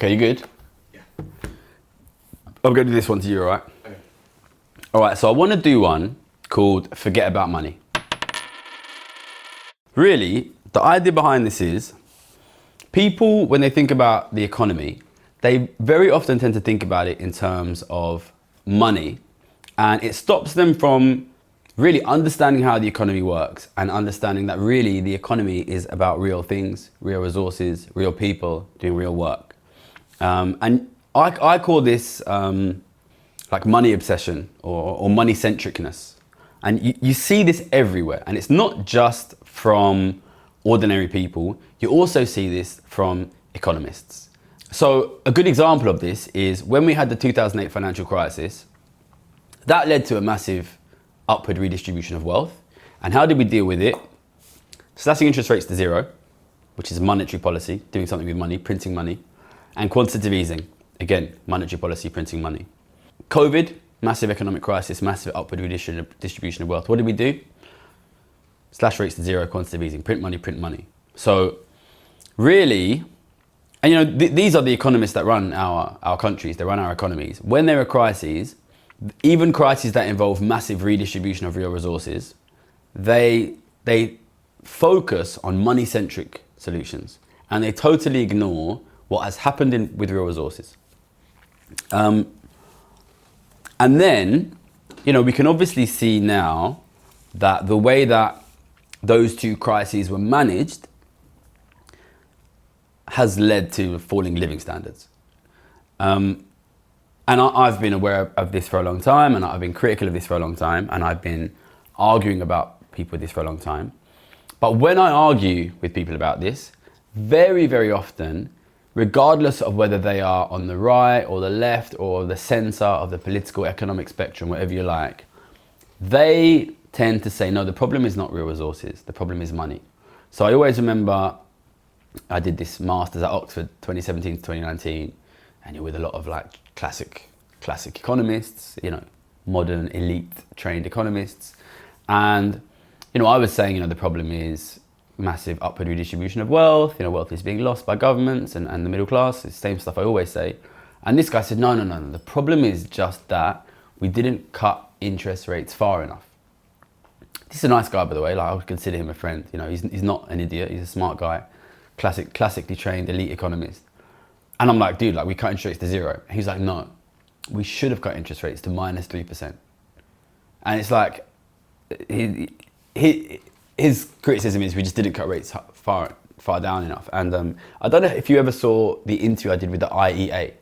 Okay, you good? Yeah. I'm going to do this one to you, all right? Okay. All right, so I want to do one called Forget About Money. Really, the idea behind this is people, when they think about the economy, they very often tend to think about it in terms of money, and it stops them from really understanding how the economy works and understanding that really the economy is about real things, real resources, real people doing real work. And I call this like money obsession or money centricness. And you see this everywhere, and it's not just from ordinary people, you also see this from economists. So a good example of this is when we had the 2008 financial crisis, that led to a massive upward redistribution of wealth. And how did we deal with it? Slashing interest rates to zero, which is monetary policy, doing something with money, printing money, and quantitative easing, again, monetary policy, printing money. COVID, massive economic crisis, massive upward redistribution of wealth. What did we do? Slash rates to zero, quantitative easing, print money, print money. So really, and you know, these are the economists that run our countries, they run our economies. When there are crises, even crises that involve massive redistribution of real resources, they focus on money-centric solutions, and they totally ignore what has happened with real resources. And then, you know, we can obviously see now that the way that those two crises were managed has led to falling living standards. And I've been aware of this for a long time, and I've been critical of this for a long time, and I've been arguing about people with this for a long time. But when I argue with people about this, very, very often, regardless of whether they are on the right or the left or the center of the political economic spectrum, whatever you like, they tend to say, no, the problem is not real resources, the problem is money. So I always remember I did this master's at Oxford 2017 to 2019, and you're with a lot of like classic economists, you know, modern elite trained economists. And, you know, I was saying, you know, the problem is massive upward redistribution of wealth, you know, wealth is being lost by governments and the middle class, it's the same stuff I always say. And this guy said, no, the problem is just that we didn't cut interest rates far enough. This is a nice guy, by the way, like I would consider him a friend, you know, he's not an idiot, he's a smart guy, classically trained elite economist. And I'm like, dude, like we cut interest rates to zero. He's like, no, we should have cut interest rates to -3%. And it's like, his criticism is we just didn't cut rates far down enough. And I don't know if you ever saw the interview I did with the IEA.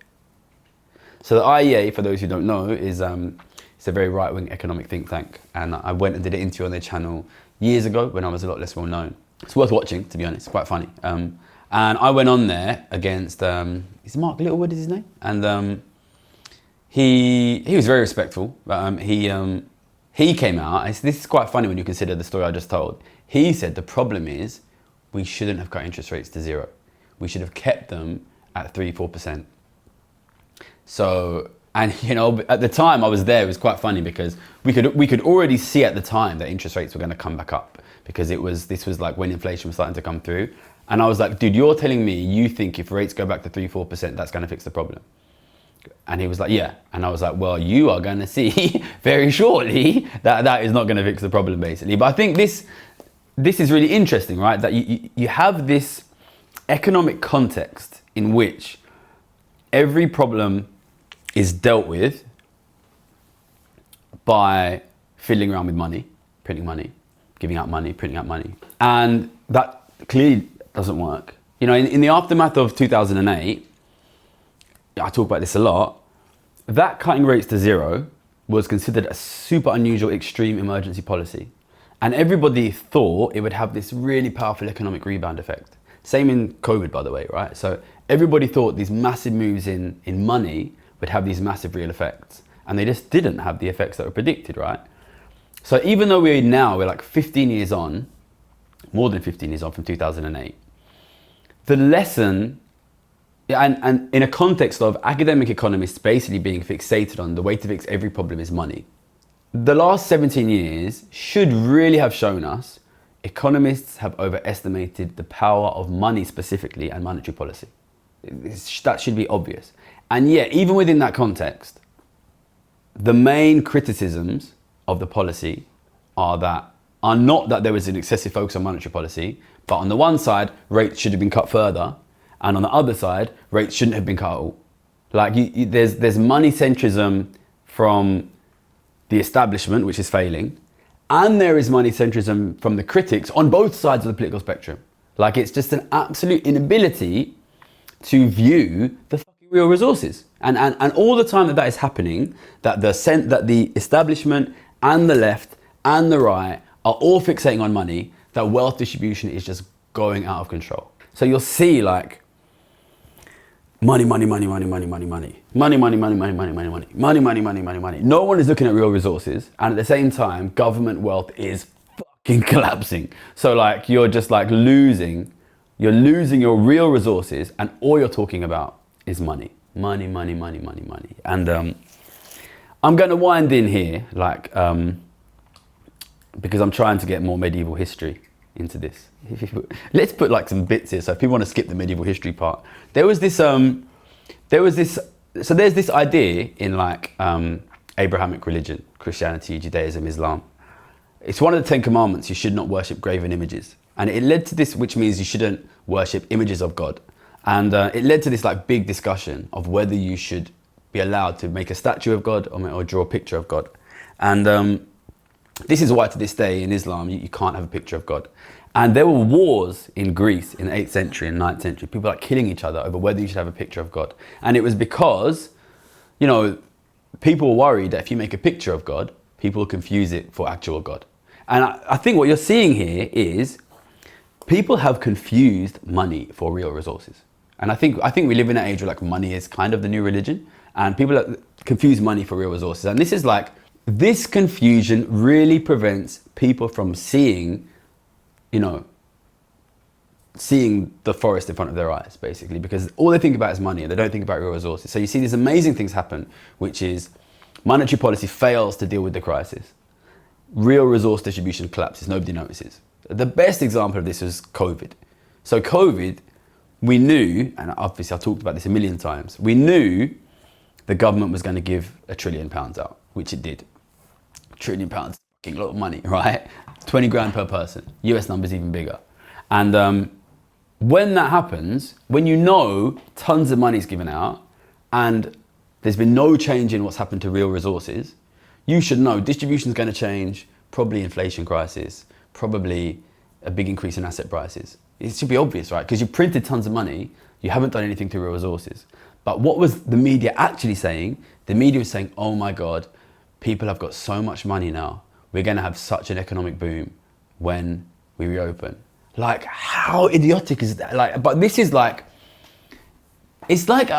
So the IEA, for those who don't know, is it's a very right-wing economic think tank. And I went and did an interview on their channel years ago when I was a lot less well known. It's worth watching, to be honest, it's quite funny. And I went on there against, is Mark Littlewood is his name? And he was very respectful, but he came out, and this is quite funny when you consider the story I just told. He said the problem is we shouldn't have cut interest rates to zero. We should have kept them at 3-4%. So, and you know, at the time I was there, it was quite funny because we could already see at the time that interest rates were going to come back up, because this was like when inflation was starting to come through. And I was like, dude, you're telling me you think if rates go back to 3-4%, that's going to fix the problem? And he was like, yeah. And I was like, well, you are going to see very shortly that is not going to fix the problem, basically. But I think this is really interesting, right? That you have this economic context in which every problem is dealt with by fiddling around with money, printing money, giving out money, printing out money. And that clearly doesn't work. You know, in the aftermath of 2008, I talk about this a lot, that cutting rates to zero was considered a super unusual, extreme emergency policy. And everybody thought it would have this really powerful economic rebound effect. Same in COVID, by the way, right? So everybody thought these massive moves in money would have these massive real effects. And they just didn't have the effects that were predicted, right? So even though we're like 15 years on, more than 15 years on from 2008, the lesson, and in a context of academic economists basically being fixated on the way to fix every problem is money, the last 17 years should really have shown us economists have overestimated the power of money specifically and monetary policy. That should be obvious. And yet, even within that context, the main criticisms of the policy are not that there was an excessive focus on monetary policy, but on the one side, rates should have been cut further, and on the other side, rates shouldn't have been cut at all. Like there's money centrism from the establishment, which is failing, and there is money centrism from the critics on both sides of the political spectrum. Like it's just an absolute inability to view the fucking real resources. And all the time that is happening, that the establishment and the left and the right are all fixating on money, that wealth distribution is just going out of control. So you'll see like money. No one is looking at real resources, and at the same time, government wealth is fucking collapsing. So like you're just like losing your real resources, and all you're talking about is money. Money. And I'm going to wind in here, like, because I'm trying to get more medieval history into this. Let's put like some bits here. So if people want to skip the medieval history part, there's this idea in like Abrahamic religion, Christianity, Judaism, Islam. It's one of the 10 commandments. You should not worship graven images. And it led to this, which means you shouldn't worship images of God. And it led to this like big discussion of whether you should be allowed to make a statue of God or draw a picture of God. And this is why to this day in Islam, you can't have a picture of God. And there were wars in Greece in the 8th century and 9th century, people like killing each other over whether you should have a picture of God. And it was because, you know, people were worried that if you make a picture of God, people will confuse it for actual God. And I think what you're seeing here is people have confused money for real resources. And I think we live in an age where like money is kind of the new religion, and people confuse money for real resources. And this is like, this confusion really prevents people from seeing the forest in front of their eyes, basically, because all they think about is money and they don't think about real resources. So you see these amazing things happen, which is monetary policy fails to deal with the crisis. Real resource distribution collapses, nobody notices. The best example of this was COVID. So COVID, we knew, and obviously I've talked about this a million times, we knew the government was going to give £1 trillion out, which it did. £1 trillion, fucking lot of money, right? 20 grand per person. US numbers even bigger. And when that happens, when you know tons of money is given out and there's been no change in what's happened to real resources, you should know distribution is going to change, probably inflation crisis, probably a big increase in asset prices. It should be obvious, right? Because you printed tons of money, you haven't done anything to real resources. But what was the media actually saying? The media was saying, oh my God, people have got so much money now. We're going to have such an economic boom when we reopen. Like, how idiotic is that? Like, but this is like, it's like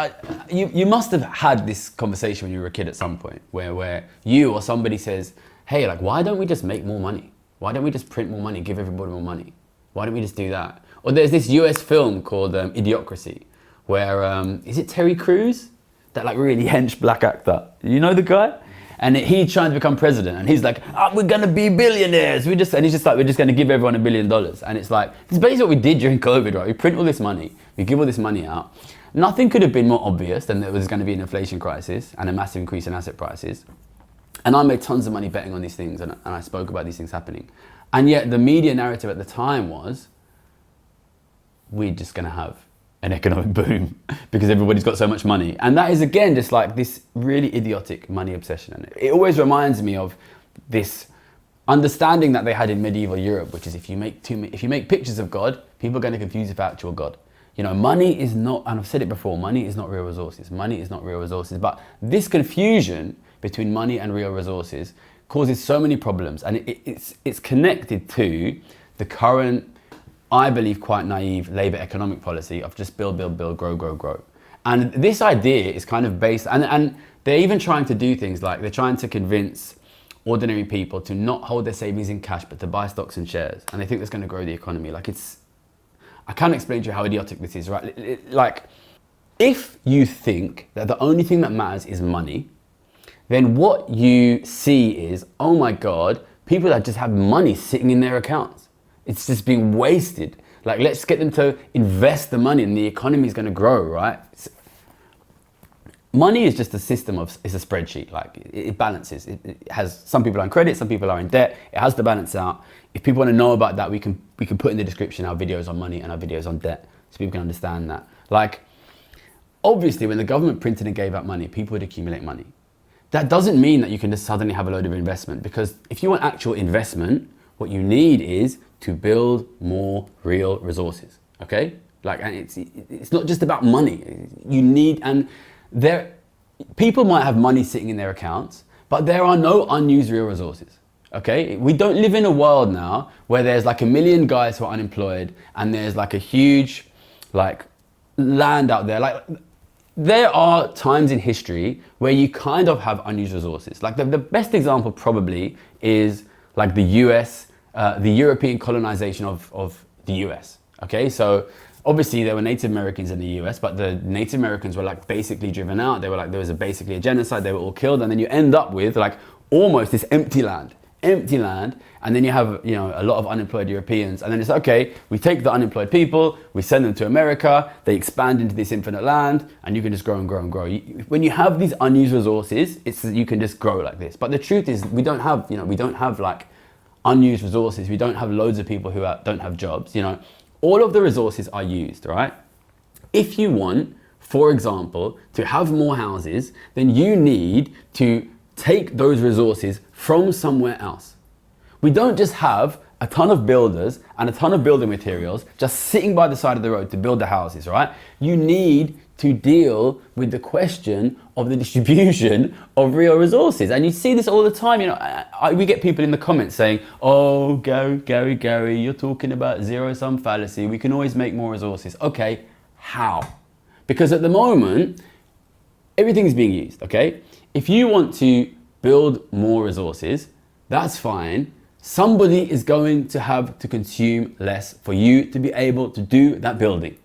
you must have had this conversation when you were a kid at some point where you or somebody says, hey, like, why don't we just make more money? Why don't we just print more money, give everybody more money? Why don't we just do that? Or there's this US film called Idiocracy, where, is it Terry Crews? That like really hench black actor. You know the guy? And he's trying to become president, and he's like, we're gonna be billionaires. And he's just like, we're just gonna give everyone $1 billion. And it's like, it's basically what we did during COVID, right? We print all this money, we give all this money out. Nothing could have been more obvious than there was gonna be an inflation crisis and a massive increase in asset prices. And I made tons of money betting on these things, and I spoke about these things happening. And yet the media narrative at the time was, we're just gonna have an economic boom because everybody's got so much money. And that is, again, just like this really idiotic money obsession. And it always reminds me of this understanding that they had in medieval Europe, which is if you make pictures of God, people are going to confuse it for actual God. You know, money is not, and I've said it before, money is not real resources. Money is not real resources. But this confusion between money and real resources causes so many problems. And it's connected to the current, I believe, quite naive Labour economic policy of just build, grow. And this idea is kind of based, and they're even trying to do things like they're trying to convince ordinary people to not hold their savings in cash, but to buy stocks and shares. And they think that's going to grow the economy. Like I can't explain to you how idiotic this is, right? Like, if you think that the only thing that matters is money, then what you see is, oh my God, people that just have money sitting in their accounts. It's just being wasted. Like, let's get them to invest the money and the economy is going to grow, right? Money is just a system of, it's a spreadsheet. Like, it balances. It has, some people are in credit, some people are in debt. It has to balance out. If people want to know about that, we can put in the description our videos on money and our videos on debt, so people can understand that. Like, obviously, when the government printed and gave out money, people would accumulate money. That doesn't mean that you can just suddenly have a load of investment, because if you want actual investment, what you need is to build more real resources, okay? Like, and it's not just about money. You need, and people might have money sitting in their accounts, but there are no unused real resources, okay? We don't live in a world now where there's like 1 million guys who are unemployed and there's like a huge, like, land out there. Like, there are times in history where you kind of have unused resources. Like, the best example probably is like the US, the European colonization of the US, okay? So obviously there were Native Americans in the US, but the Native Americans were like basically driven out. They were like, there was basically a genocide, they were all killed, and then you end up with like almost this empty land, and then you have, you know, a lot of unemployed Europeans, and then it's okay, we take the unemployed people, we send them to America, they expand into this infinite land, and you can just grow and grow and grow. When you have these unused resources, you can just grow like this. But the truth is, we don't have like unused resources. We don't have loads of people who don't have jobs, you know. All of the resources are used, right? If you want, for example, to have more houses, then you need to take those resources from somewhere else. We don't just have a ton of builders and a ton of building materials just sitting by the side of the road to build the houses, right? You need to deal with the question of the distribution of real resources. And you see this all the time. You know, we get people in the comments saying, oh, Gary, you're talking about zero-sum fallacy. We can always make more resources. Okay, how? Because at the moment, everything is being used, okay? If you want to build more resources, that's fine. Somebody is going to have to consume less for you to be able to do that building,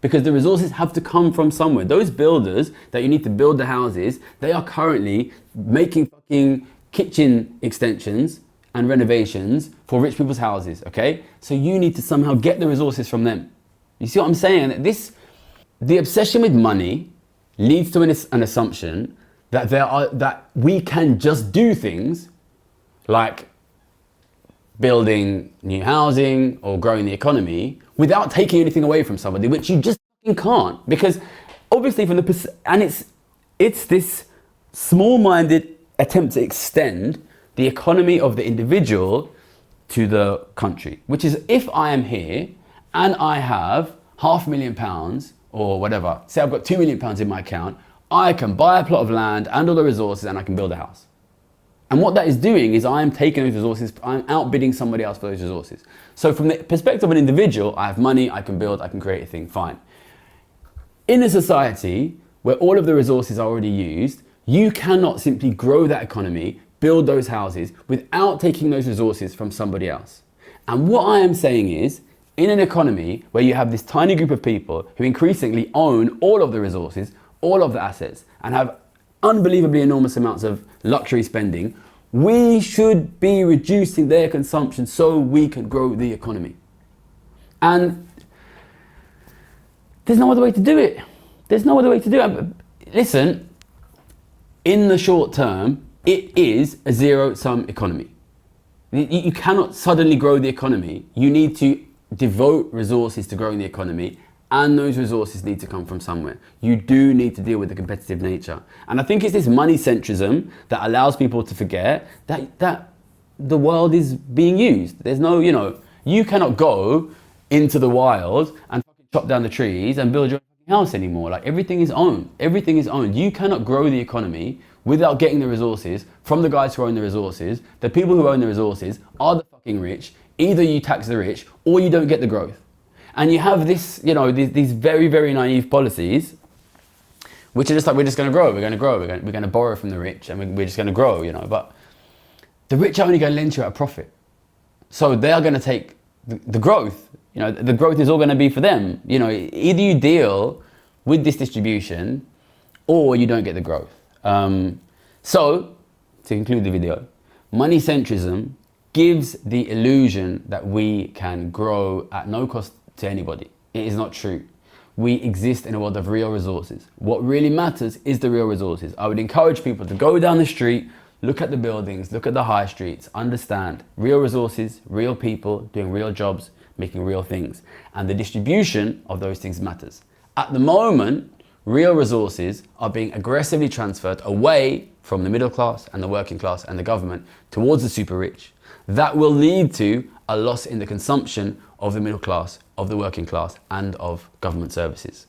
because the resources have to come from somewhere. Those builders that you need to build the houses, they are currently making fucking kitchen extensions and renovations for rich people's houses, okay? So you need to somehow get the resources from them. You see what I'm saying? The obsession with money leads to an assumption that we can just do things like building new housing or growing the economy without taking anything away from somebody, which you just can't. Because obviously it's this small-minded attempt to extend the economy of the individual to the country, which is, if I am here and I have £500,000 or whatever, say I've got £2 million in my account, I can buy a plot of land and all the resources and I can build a house. And what that is doing is I'm taking those resources, I'm outbidding somebody else for those resources. So from the perspective of an individual, I have money, I can build, I can create a thing, fine. In a society where all of the resources are already used, you cannot simply grow that economy, build those houses without taking those resources from somebody else. And what I am saying is, in an economy where you have this tiny group of people who increasingly own all of the resources, all of the assets, and have unbelievably enormous amounts of luxury spending, we should be reducing their consumption so we can grow the economy. And there's no other way to do it. There's no other way to do it. Listen, in the short term, it is a zero-sum economy. You cannot suddenly grow the economy. You need to devote resources to growing the economy, and those resources need to come from somewhere. You do need to deal with the competitive nature. And I think it's this money centrism that allows people to forget that the world is being used. There's no, you cannot go into the wild and fucking chop down the trees and build your house anymore. Like, everything is owned. Everything is owned. You cannot grow the economy without getting the resources from the guys who own the resources. The people who own the resources are the fucking rich. Either you tax the rich or you don't get the growth. And you have this, these very, very naive policies, which are just like, we're just going to grow, we're going to borrow from the rich, and we're just going to grow, But the rich are only going to lend you at a profit. So they are going to take the growth. The growth is all going to be for them. Either you deal with this distribution or you don't get the growth. So, to conclude the video, money centrism gives the illusion that we can grow at no cost to anybody. It is not true. We exist in a world of real resources. What really matters is the real resources. I would encourage people to go down the street, look at the buildings, look at the high streets, understand real resources, real people doing real jobs, making real things. And the distribution of those things matters. At the moment, real resources are being aggressively transferred away from the middle class and the working class and the government towards the super rich. That will lead to a loss in the consumption of the middle class, of the working class, and of government services.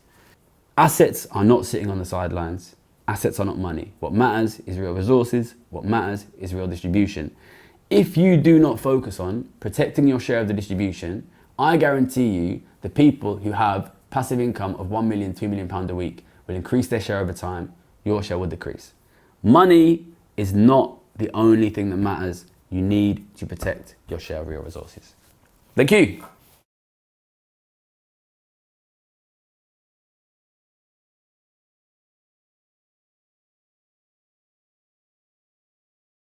Assets are not sitting on the sidelines. Assets are not money. What matters is real resources. What matters is real distribution. If you do not focus on protecting your share of the distribution, I guarantee you the people who have passive income of 1 million, 2 million pounds a week will increase their share over time. Your share will decrease. Money is not the only thing that matters. You need to protect your share of real resources. Thank you.